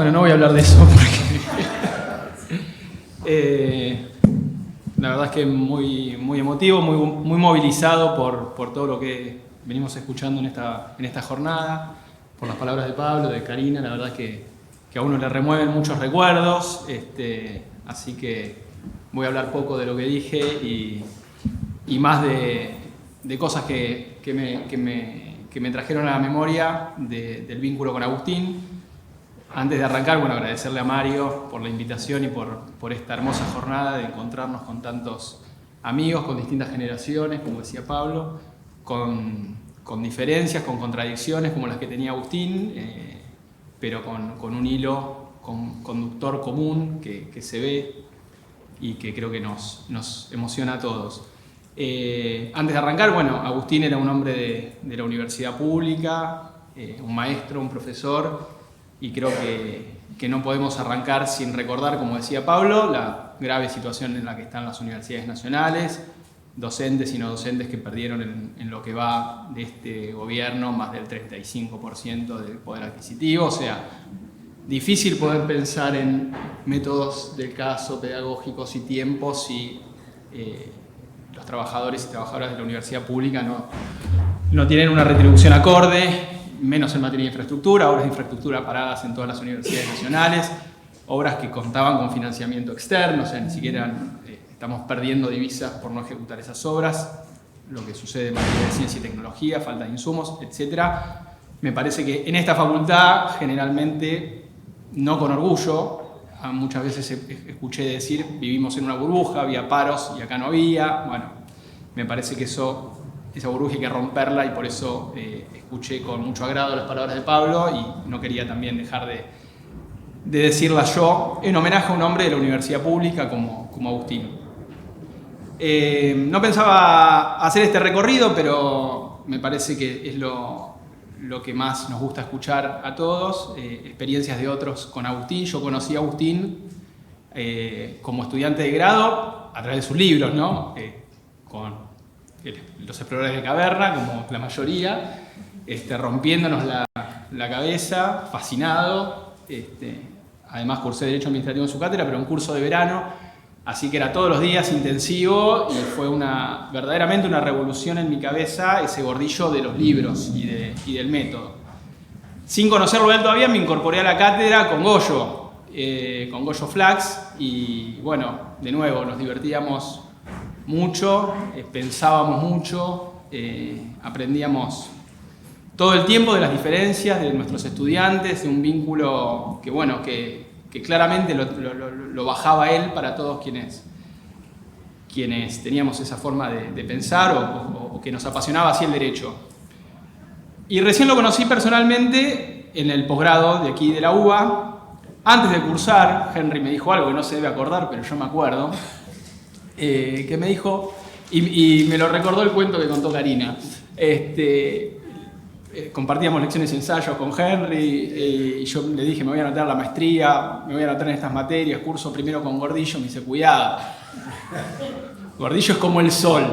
Bueno, no voy a hablar de eso porque la verdad es que muy emotivo, muy movilizado por todo lo que venimos escuchando en esta jornada, por las palabras de Pablo, de Karina. La verdad es que a uno le remueven muchos recuerdos, así que voy a hablar poco de lo que dije y más de cosas que me trajeron a la memoria del vínculo con Agustín. Antes de arrancar, bueno, agradecerle a Mario por la invitación y por esta hermosa jornada de encontrarnos con tantos amigos, con distintas generaciones, como decía Pablo, con diferencias, con contradicciones como las que tenía Agustín, pero con un hilo conductor común que se ve y que creo que nos emociona a todos. Antes de arrancar, bueno, Agustín era un hombre de la universidad pública, un maestro, un profesor, y creo que no podemos arrancar sin recordar, como decía Pablo, la grave situación en la que están las universidades nacionales, docentes y no docentes que perdieron en lo que va de este gobierno más del 35% del poder adquisitivo. O sea, difícil poder pensar en métodos del caso pedagógicos y tiempos si los trabajadores y trabajadoras de la universidad pública no tienen una retribución acorde, menos en materia de infraestructura, obras de infraestructura paradas en todas las universidades nacionales, obras que contaban con financiamiento externo, o sea, ni siquiera estamos perdiendo divisas por no ejecutar esas obras, lo que sucede en materia de ciencia y tecnología, falta de insumos, etc. Me parece que en esta facultad, generalmente, no con orgullo, muchas veces escuché decir, vivimos en una burbuja, había paros y acá no había. Bueno, me parece que esa burbuja hay que romperla y por eso escuché con mucho agrado las palabras de Pablo y no quería también dejar de decirlas yo en homenaje a un hombre de la universidad pública como Agustín. No pensaba hacer este recorrido, pero me parece que es lo que más nos gusta escuchar a todos, experiencias de otros con Agustín. Yo conocí a Agustín como estudiante de grado a través de sus libros, ¿no? Con Los exploradores de caverna, como la mayoría, rompiéndonos la cabeza, fascinado. Además cursé Derecho Administrativo en su cátedra, pero un curso de verano, así que era todos los días intensivo y fue verdaderamente una revolución en mi cabeza ese gordillo de los libros y del método. Sin conocerlo él todavía, me incorporé a la cátedra con Goyo Flax, y bueno, de nuevo, nos divertíamos mucho, pensábamos mucho, aprendíamos todo el tiempo de las diferencias de nuestros estudiantes, de un vínculo que claramente lo bajaba él para todos quienes teníamos esa forma de pensar o que nos apasionaba así el derecho. Y recién lo conocí personalmente en el posgrado de aquí de la UBA. Antes de cursar, Henry me dijo algo que no se debe acordar, pero yo me acuerdo, que me dijo, y me lo recordó el cuento que contó Karina. Compartíamos lecciones y ensayos con Henry y yo le dije, me voy a anotar la maestría, me voy a anotar en estas materias, curso primero con Gordillo. Me dice, cuidado, Gordillo es como el sol.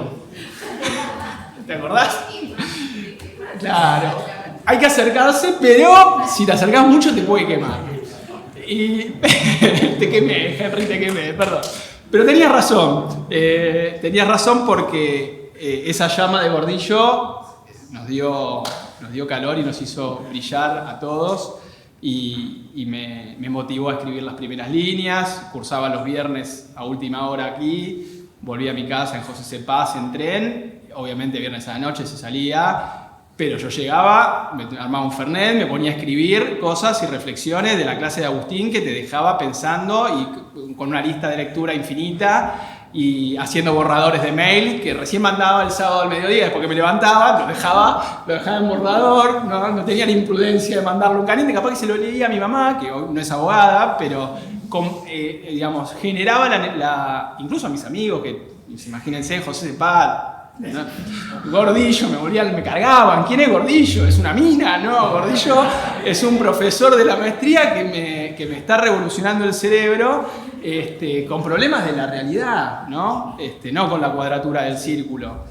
¿Te acordás? Claro, hay que acercarse, pero si te acercás mucho te puede quemar. Y te quemé, Henry, te quemé, perdón. Pero tenías razón porque esa llama de Gordillo nos dio calor y nos hizo brillar a todos y me motivó a escribir las primeras líneas. Cursaba los viernes a última hora aquí, volví a mi casa en José C. Paz en tren, obviamente viernes a la noche se salía, pero yo llegaba, me armaba un fernet, me ponía a escribir cosas y reflexiones de la clase de Agustín que te dejaba pensando y con una lista de lectura infinita y haciendo borradores de mail que recién mandaba el sábado al mediodía, después que me levantaba, lo dejaba en borrador, no tenía la imprudencia de mandarlo un caliente, capaz que se lo leía a mi mamá, que hoy no es abogada, pero digamos, generaba incluso a mis amigos, que imagínense, José de Paz, ¿no? Gordillo, me cargaban. ¿Quién es Gordillo? ¿Es una mina? No, Gordillo es un profesor de la maestría que me está revolucionando el cerebro con problemas de la realidad, ¿no? No con la cuadratura del círculo.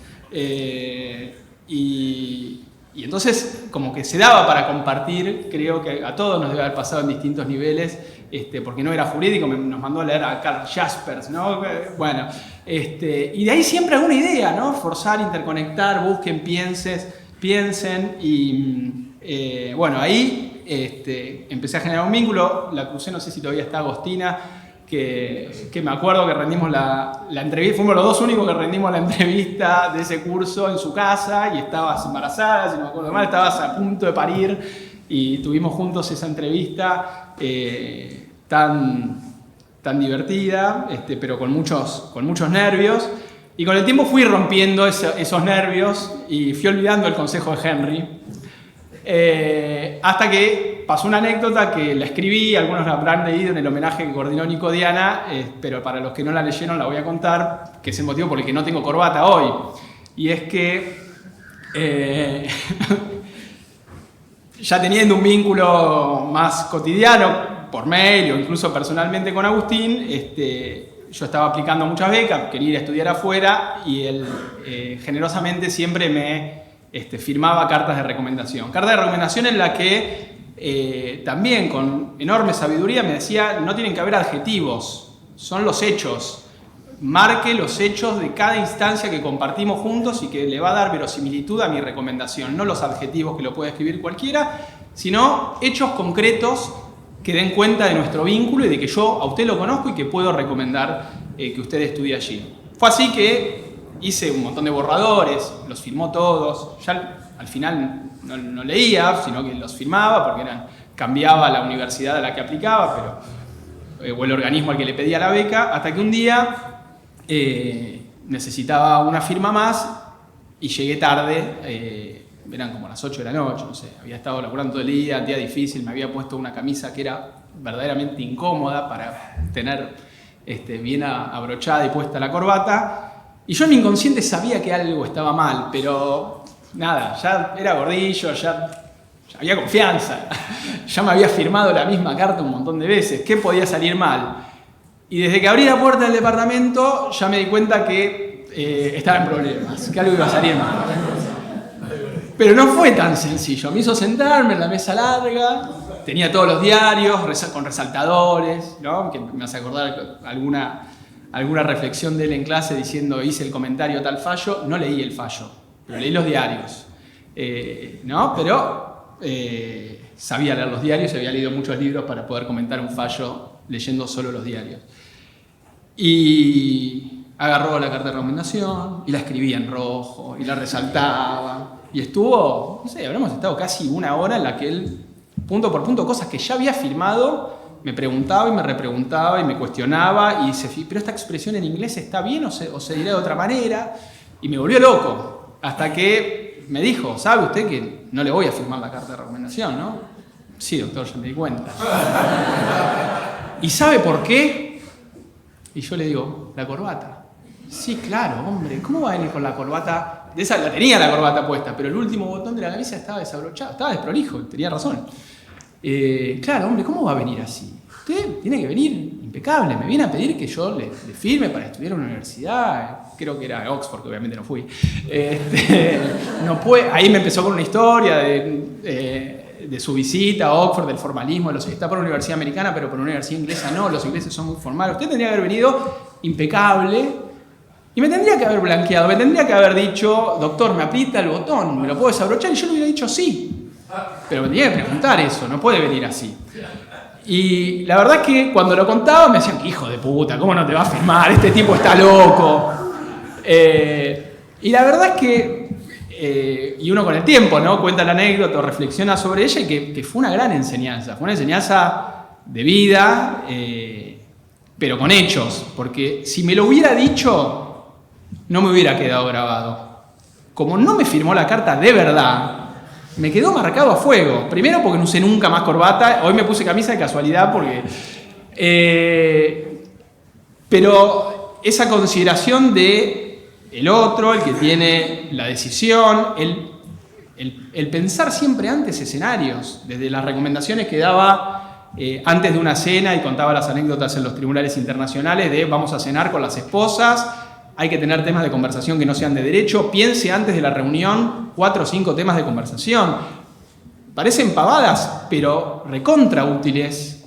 Y Y entonces, como que se daba para compartir, creo que a todos nos debe haber pasado en distintos niveles, porque no era jurídico, nos mandó a leer a Karl Jaspers, ¿no? Bueno, y de ahí siempre alguna idea, ¿no? Forzar, interconectar, busquen, piensen, y bueno, ahí empecé a generar un vínculo, la crucé, no sé si todavía está Agostina, que me acuerdo que rendimos la entrevista, fuimos los dos únicos que rendimos la entrevista de ese curso en su casa y estabas embarazada, si no me acuerdo mal, estabas a punto de parir y tuvimos juntos esa entrevista tan divertida, pero con muchos nervios. Y con el tiempo fui rompiendo esos nervios y fui olvidando el consejo de Henry. Hasta que pasó una anécdota que la escribí, algunos la habrán leído en el homenaje que coordinó Nico Diana, pero para los que no la leyeron la voy a contar, que es el motivo por el que no tengo corbata hoy. Y es que ya teniendo un vínculo más cotidiano, por mail o incluso personalmente con Agustín, yo estaba aplicando muchas becas, quería ir a estudiar afuera y él generosamente siempre me firmaba cartas de recomendación. Cartas de recomendación en la que también con enorme sabiduría me decía, no tienen que haber adjetivos, son los hechos. Marque los hechos de cada instancia que compartimos juntos y que le va a dar verosimilitud a mi recomendación. No los adjetivos que lo puede escribir cualquiera, sino hechos concretos que den cuenta de nuestro vínculo y de que yo a usted lo conozco y que puedo recomendar que usted estudie allí. Fue así que hice un montón de borradores, los firmó todos. Ya al final no leía, sino que los firmaba porque cambiaba la universidad a la que aplicaba, o el organismo al que le pedía la beca, hasta que un día necesitaba una firma más y llegué tarde. Eran como las 8 de la noche, no sé, había estado laburando todo el día difícil, me había puesto una camisa que era verdaderamente incómoda para tener bien abrochada y puesta la corbata. Y yo en mi inconsciente sabía que algo estaba mal, pero nada, ya era gordillo, ya había confianza, ya me había firmado la misma carta un montón de veces, ¿qué podía salir mal? Y desde que abrí la puerta del departamento ya me di cuenta que estaba en problemas, que algo iba a salir mal. Pero no fue tan sencillo, me hizo sentarme en la mesa larga, tenía todos los diarios con resaltadores, ¿no? Que me hace acordar alguna reflexión de él en clase diciendo hice el comentario tal fallo, no leí el fallo, pero leí los diarios, ¿no? Pero sabía leer los diarios, había leído muchos libros para poder comentar un fallo leyendo solo los diarios. Y agarró la carta de recomendación y la escribía en rojo y la resaltaba. Y estuvo, no sé, habremos estado casi una hora en la que él, punto por punto, cosas que ya había firmado, me preguntaba y me repreguntaba y me cuestionaba y dice, pero esta expresión en inglés está bien o se dirá de otra manera, y me volvió loco, hasta que me dijo, ¿sabe usted que no le voy a firmar la carta de recomendación, no? Sí, doctor, ya me di cuenta. ¿Y sabe por qué? Y yo le digo, la corbata. Sí, claro, hombre, ¿cómo va a venir con la corbata? De esa la tenía la corbata puesta, pero el último botón de la camisa estaba desabrochado, estaba desprolijo, tenía razón. Claro, hombre, ¿cómo va a venir así? Usted tiene que venir impecable, me viene a pedir que yo le firme para estudiar en una universidad, creo que era Oxford, que obviamente no fui. No puede, ahí me empezó con una historia de su visita a Oxford, del formalismo, está por una universidad americana, pero por una universidad inglesa no, los ingleses son muy formales. Usted tendría que haber venido impecable. Y me tendría que haber blanqueado, me tendría que haber dicho, doctor, me aprieta el botón, ¿me lo puedo desabrochar? Y yo le hubiera dicho sí. Pero me tenía que preguntar eso, no puede venir así. Y la verdad es que cuando lo contaba me decían, hijo de puta, ¿cómo no te va a firmar? Este tipo está loco. Y la verdad es que, y uno con el tiempo, ¿no? Cuenta la anécdota, reflexiona sobre ella y que fue una gran enseñanza. Fue una enseñanza de vida, pero con hechos. Porque si me lo hubiera dicho, no me hubiera quedado grabado. Como no me firmó la carta de verdad, me quedó marcado a fuego. Primero porque no usé nunca más corbata. Hoy me puse camisa de casualidad porque... pero esa consideración de el otro, el que tiene la decisión, el pensar siempre antes escenarios, desde las recomendaciones que daba antes de una cena y contaba las anécdotas en los tribunales internacionales de vamos a cenar con las esposas, hay que tener temas de conversación que no sean de derecho. Piense antes de la reunión 4 o 5 temas de conversación. Parecen pavadas, pero recontra útiles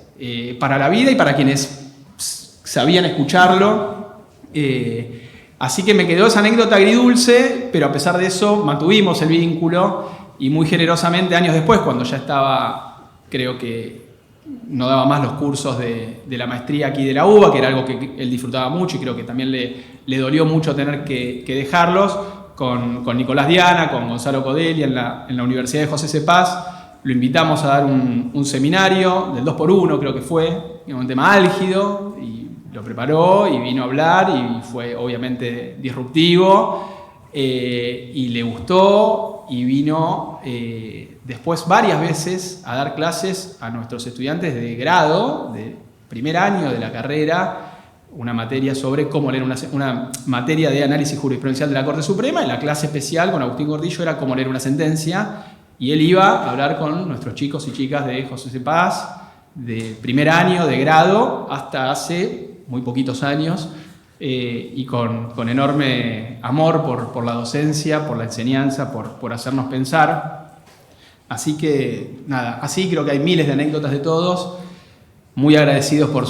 para la vida y para quienes sabían escucharlo. Así que me quedó esa anécdota agridulce, pero a pesar de eso mantuvimos el vínculo y muy generosamente años después, cuando ya estaba, creo que no daba más los cursos de la maestría aquí de la UBA, que era algo que él disfrutaba mucho y creo que también le dolió mucho tener que dejarlos, con Nicolás Diana, con Gonzalo Codelia en la Universidad de José C. Paz. Lo invitamos a dar un seminario del 2x1, creo que fue, un tema álgido, y lo preparó y vino a hablar y fue obviamente disruptivo y le gustó y vino después varias veces a dar clases a nuestros estudiantes de grado, de primer año de la carrera, una materia sobre cómo leer una materia de análisis jurisprudencial de la Corte Suprema, y la clase especial con Agustín Gordillo era cómo leer una sentencia, y él iba a hablar con nuestros chicos y chicas de José C. Paz, de primer año de grado hasta hace muy poquitos años, y con enorme amor por la docencia, por la enseñanza, por hacernos pensar. Así que, nada, así creo que hay miles de anécdotas de todos, muy agradecidos por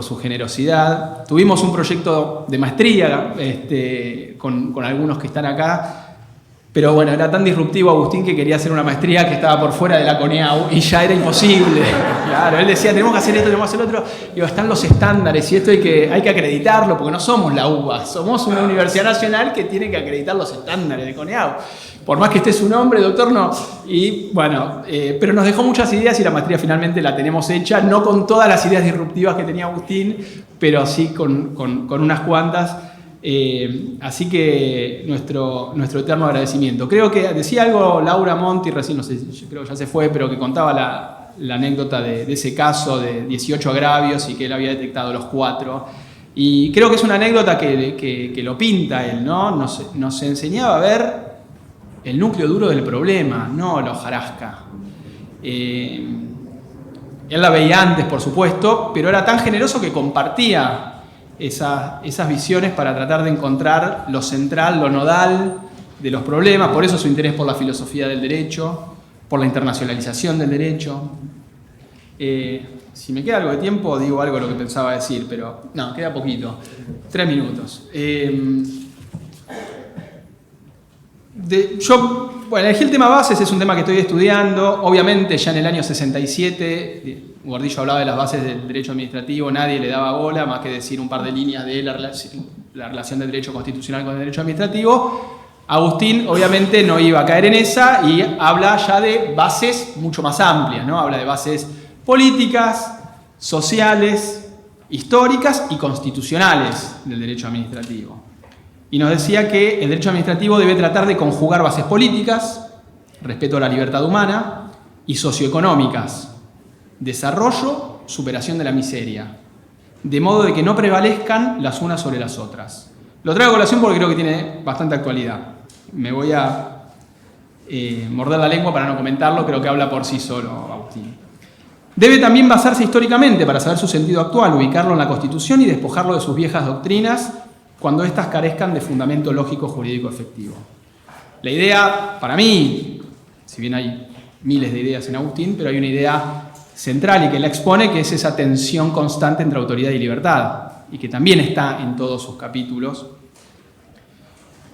su generosidad. Tuvimos un proyecto de maestría con algunos que están acá, pero bueno, era tan disruptivo Agustín que quería hacer una maestría que estaba por fuera de la CONEAU y ya era imposible. Claro, él decía, tenemos que hacer esto, tenemos que hacer lo otro. Digo, están los estándares y esto hay que acreditarlo porque no somos la UBA, somos una universidad nacional que tiene que acreditar los estándares de CONEAU. Por más que esté su nombre, doctor, no. Y bueno, pero nos dejó muchas ideas y la maestría finalmente la tenemos hecha, no con todas las ideas disruptivas que tenía Agustín, pero sí con unas cuantas. Así que nuestro eterno agradecimiento. Creo que decía algo Laura Monti recién, no sé, yo creo que ya se fue, pero que contaba la anécdota de ese caso de 18 agravios y que él había detectado los 4. Y creo que es una anécdota que lo pinta él, ¿no? Nos enseñaba a ver el núcleo duro del problema, no la hojarasca. Él la veía antes, por supuesto, pero era tan generoso que compartía esas visiones para tratar de encontrar lo central, lo nodal de los problemas. Por eso su interés por la filosofía del derecho, por la internacionalización del derecho. Si me queda algo de tiempo, digo algo de lo que pensaba decir, pero no, queda poquito. 3 minutos. Bueno, elegí el tema bases, es un tema que estoy estudiando. Obviamente ya en el año 67, Gordillo hablaba de las bases del derecho administrativo, nadie le daba bola, más que decir un par de líneas de la relación del derecho constitucional con el derecho administrativo. Agustín obviamente no iba a caer en esa y habla ya de bases mucho más amplias, ¿no? Habla de bases políticas, sociales, históricas y constitucionales del derecho administrativo. Y nos decía que el derecho administrativo debe tratar de conjugar bases políticas, respeto a la libertad humana, y socioeconómicas, desarrollo, superación de la miseria, de modo de que no prevalezcan las unas sobre las otras. Lo traigo a colación porque creo que tiene bastante actualidad. Me voy a morder la lengua para no comentarlo, creo que habla por sí solo Agustín. Debe también basarse históricamente para saber su sentido actual, ubicarlo en la Constitución y despojarlo de sus viejas doctrinas cuando éstas carezcan de fundamento lógico jurídico efectivo. La idea, para mí, si bien hay miles de ideas en Agustín, pero hay una idea central y que la expone, que es esa tensión constante entre autoridad y libertad, y que también está en todos sus capítulos.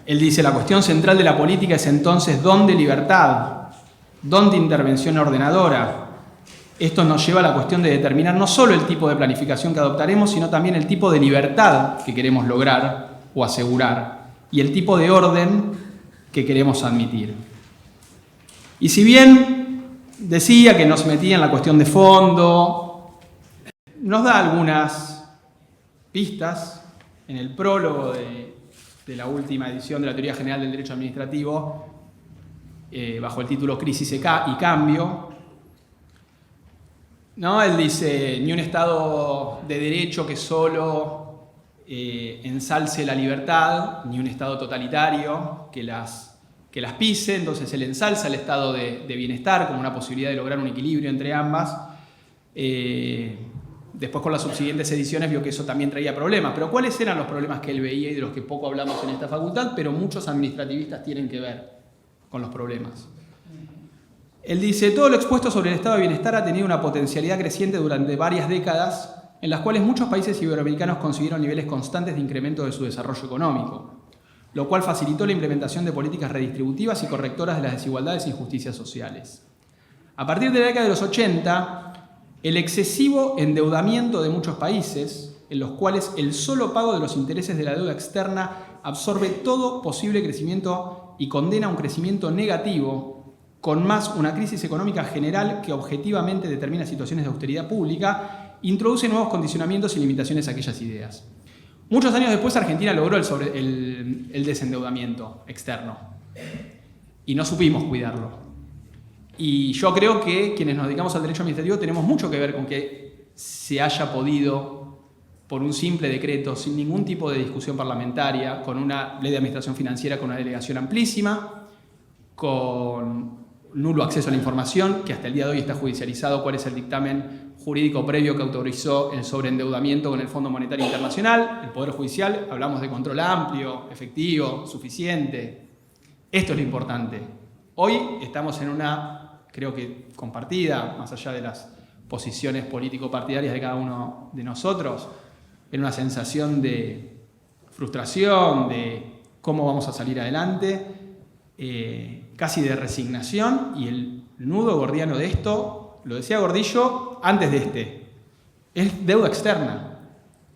Él dice, la cuestión central de la política es entonces dónde libertad, dónde intervención ordenadora. Esto nos lleva a la cuestión de determinar no solo el tipo de planificación que adoptaremos, sino también el tipo de libertad que queremos lograr o asegurar y el tipo de orden que queremos admitir. Y si bien decía que nos metía en la cuestión de fondo, nos da algunas pistas en el prólogo de la última edición de la Teoría General del Derecho Administrativo, bajo el título Crisis y Cambio. ¿No? Él dice, ni un Estado de derecho que solo ensalce la libertad, ni un Estado totalitario que las pise. Entonces él ensalza el estado de bienestar como una posibilidad de lograr un equilibrio entre ambas. después con las subsiguientes ediciones vio que eso también traía problemas. Pero ¿cuáles eran los problemas que él veía y de los que poco hablamos en esta facultad? Pero muchos administrativistas tienen que ver con los problemas. Él dice, todo lo expuesto sobre el estado de bienestar ha tenido una potencialidad creciente durante varias décadas, en las cuales muchos países iberoamericanos consiguieron niveles constantes de incremento de su desarrollo económico, lo cual facilitó la implementación de políticas redistributivas y correctoras de las desigualdades e injusticias sociales. A partir de la década de los 80, el excesivo endeudamiento de muchos países, en los cuales el solo pago de los intereses de la deuda externa absorbe todo posible crecimiento y condena a un crecimiento negativo, con más una crisis económica general que objetivamente determina situaciones de austeridad pública, introduce nuevos condicionamientos y limitaciones a aquellas ideas. Muchos años después Argentina logró el desendeudamiento externo y no supimos cuidarlo. Y yo creo que quienes nos dedicamos al derecho administrativo tenemos mucho que ver con que se haya podido, por un simple decreto, sin ningún tipo de discusión parlamentaria, con una ley de administración financiera con una delegación amplísima, con nulo acceso a la información, que hasta el día de hoy está judicializado cuál es el dictamen jurídico previo que autorizó el sobreendeudamiento con el Fondo Monetario Internacional, el Poder Judicial, hablamos de control amplio, efectivo, suficiente. Esto es lo importante. Hoy estamos en una, creo que compartida, más allá de las posiciones político-partidarias de cada uno de nosotros, en una sensación de frustración, de cómo vamos a salir adelante, casi de resignación, y el nudo gordiano de esto, lo decía Gordillo antes de es deuda externa.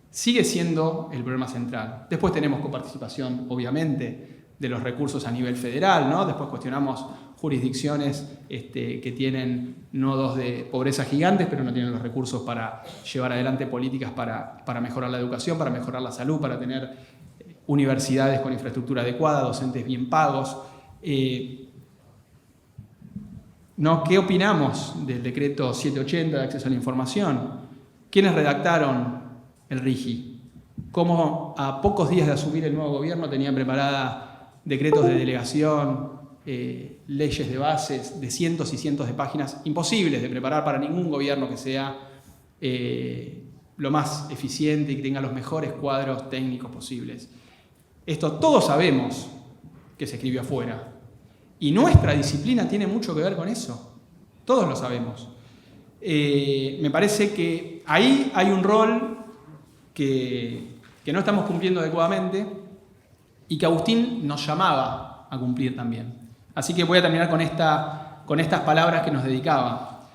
Sigue siendo el problema central. Después tenemos coparticipación, obviamente, de los recursos a nivel federal, ¿no? Después cuestionamos jurisdicciones que tienen nodos de pobreza gigantes, pero no tienen los recursos para llevar adelante políticas para mejorar la educación, para mejorar la salud, para tener universidades con infraestructura adecuada, docentes bien pagos. ¿Qué opinamos del decreto 780 de acceso a la información? ¿Quiénes redactaron el RIGI? ¿Cómo a pocos días de asumir el nuevo gobierno tenían preparada decretos de delegación, leyes de bases de cientos y cientos de páginas, imposibles de preparar para ningún gobierno que sea lo más eficiente y que tenga los mejores cuadros técnicos posibles? Esto todos sabemos que se escribió afuera. Y nuestra disciplina tiene mucho que ver con eso. Todos lo sabemos. Me parece que ahí hay un rol que no estamos cumpliendo adecuadamente y que Agustín nos llamaba a cumplir también. Así que voy a terminar con estas palabras que nos dedicaba.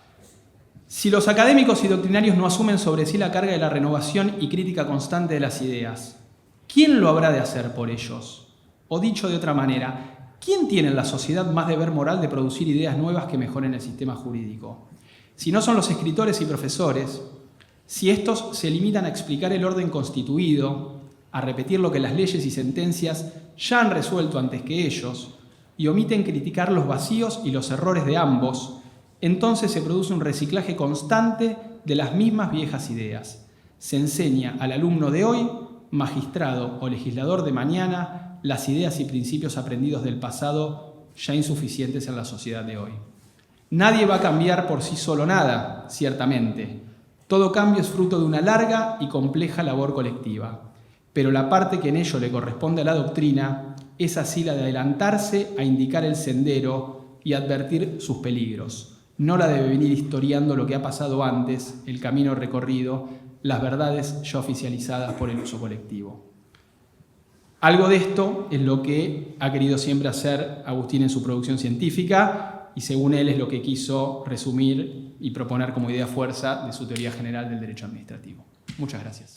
Si los académicos y doctrinarios no asumen sobre sí la carga de la renovación y crítica constante de las ideas, ¿quién lo habrá de hacer por ellos? O dicho de otra manera, ¿quién tiene en la sociedad más deber moral de producir ideas nuevas que mejoren el sistema jurídico? Si no son los escritores y profesores, si estos se limitan a explicar el orden constituido, a repetir lo que las leyes y sentencias ya han resuelto antes que ellos, y omiten criticar los vacíos y los errores de ambos, entonces se produce un reciclaje constante de las mismas viejas ideas. Se enseña al alumno de hoy, magistrado o legislador de mañana, las ideas y principios aprendidos del pasado ya insuficientes en la sociedad de hoy. Nadie va a cambiar por sí solo nada, ciertamente. Todo cambio es fruto de una larga y compleja labor colectiva. Pero la parte que en ello le corresponde a la doctrina es así la de adelantarse a indicar el sendero y advertir sus peligros. No la de venir historiando lo que ha pasado antes, el camino recorrido, las verdades ya oficializadas por el uso colectivo. Algo de esto es lo que ha querido siempre hacer Agustín en su producción científica y según él es lo que quiso resumir y proponer como idea fuerza de su teoría general del derecho administrativo. Muchas gracias.